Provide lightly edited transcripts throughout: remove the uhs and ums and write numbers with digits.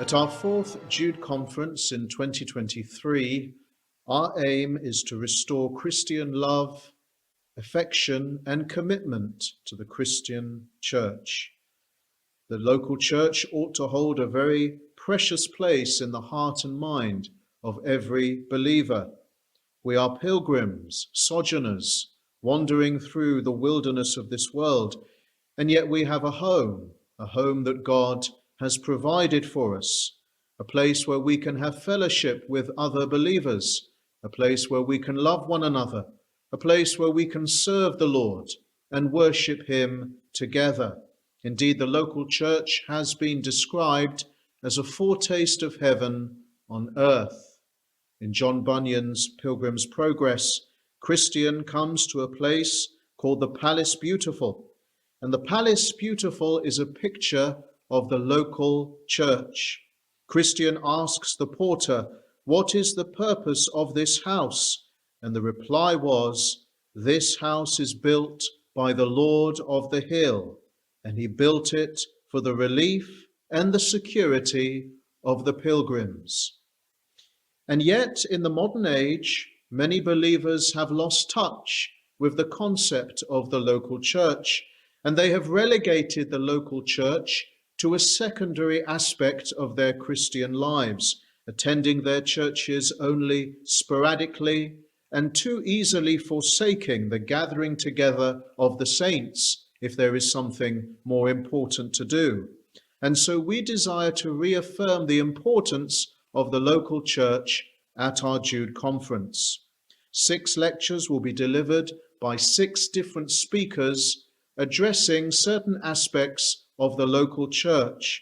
At our fourth Jude Conference in 2023, our aim is to restore Christian love, affection, and commitment to the Christian church. The local church ought to hold a very precious place in the heart and mind of every believer. We are pilgrims, sojourners, wandering through the wilderness of this world, and yet we have a home that God has provided for us, a place where we can have fellowship with other believers, a place where we can love one another, a place where we can serve the Lord and worship him together. Indeed, the local church has been described as a foretaste of heaven on earth. In John Bunyan's Pilgrim's Progress, Christian comes to a place called the Palace Beautiful. And the Palace Beautiful is a picture of the local church. Christian asks the porter, "What is the purpose of this house?" And the reply was, "This house is built by the Lord of the hill, and he built it for the relief and the security of the pilgrims." And yet, in the modern age, many believers have lost touch with the concept of the local church, and they have relegated the local church to a secondary aspect of their Christian lives, attending their churches only sporadically and too easily forsaking the gathering together of the saints if there is something more important to do. And so we desire to reaffirm the importance of the local church at our Jude Conference. 6 lectures will be delivered by 6 different speakers addressing certain aspects of the local church.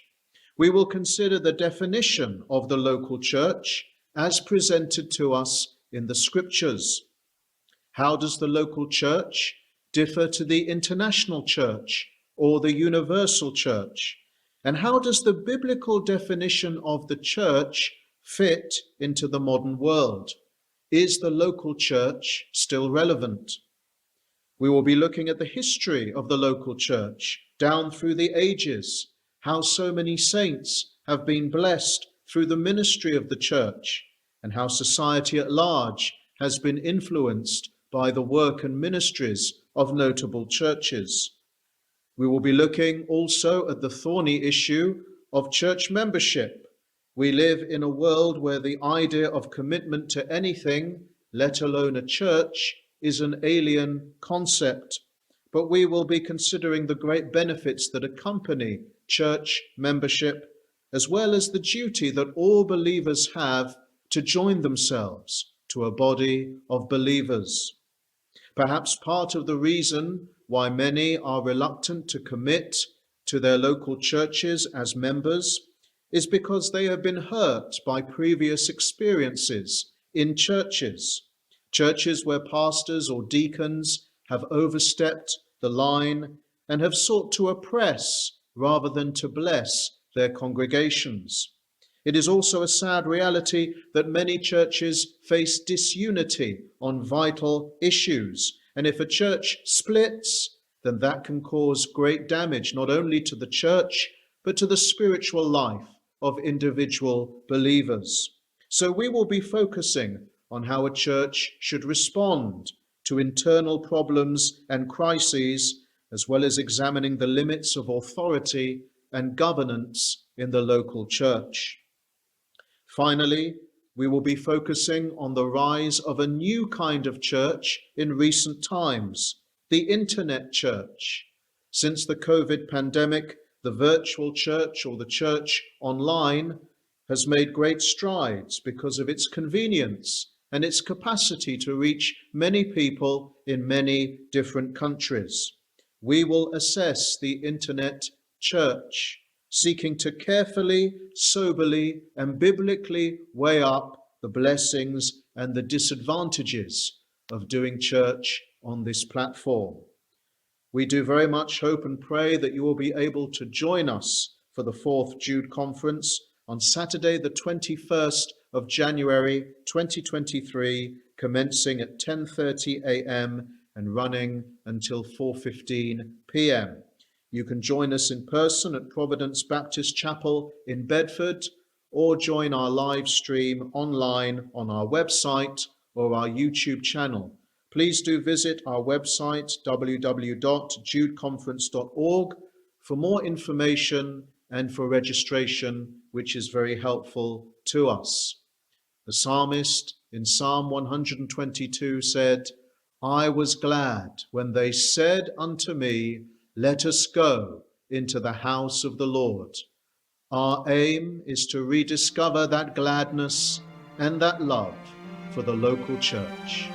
We will consider the definition of the local church as presented to us in the scriptures. How does the local church differ to the international church or the universal church? And how does the biblical definition of the church fit into the modern world? Is the local church still relevant? We will be looking at the history of the local church down through the ages, how so many saints have been blessed through the ministry of the church, and how society at large has been influenced by the work and ministries of notable churches. We will be looking also at the thorny issue of church membership. We live in a world where the idea of commitment to anything, let alone a church, is an alien concept. But we will be considering the great benefits that accompany church membership, as well as the duty that all believers have to join themselves to a body of believers. Perhaps part of the reason why many are reluctant to commit to their local churches as members is because they have been hurt by previous experiences in churches where pastors or deacons have overstepped the line and have sought to oppress rather than to bless their congregations. It is also a sad reality that many churches face disunity on vital issues. And if a church splits, then that can cause great damage, not only to the church, but to the spiritual life of individual believers. So we will be focusing on how a church should respond to internal problems and crises, as well as examining the limits of authority and governance in the local church. Finally, we will be focusing on the rise of a new kind of church in recent times, the internet church. Since the COVID pandemic, the virtual church or the church online has made great strides because of its convenience and its capacity to reach many people in many different countries. We will assess the internet church, seeking to carefully, soberly, and biblically weigh up the blessings and the disadvantages of doing church on this platform. We do very much hope and pray that you will be able to join us for the 4th Jude Conference on Saturday, the 21st of January 2023, commencing at 10:30 a.m. and running until 4:15 p.m. You can join us in person at Providence Baptist Chapel in Bedford, or join our live stream online on our website or our YouTube channel. Please do visit our website, www.judeconference.org, for more information and for registration, which is very helpful to us. The psalmist in Psalm 122 said, I was glad when they said unto me, let us go into the house of the Lord. Our aim is to rediscover that gladness and that love for the local church.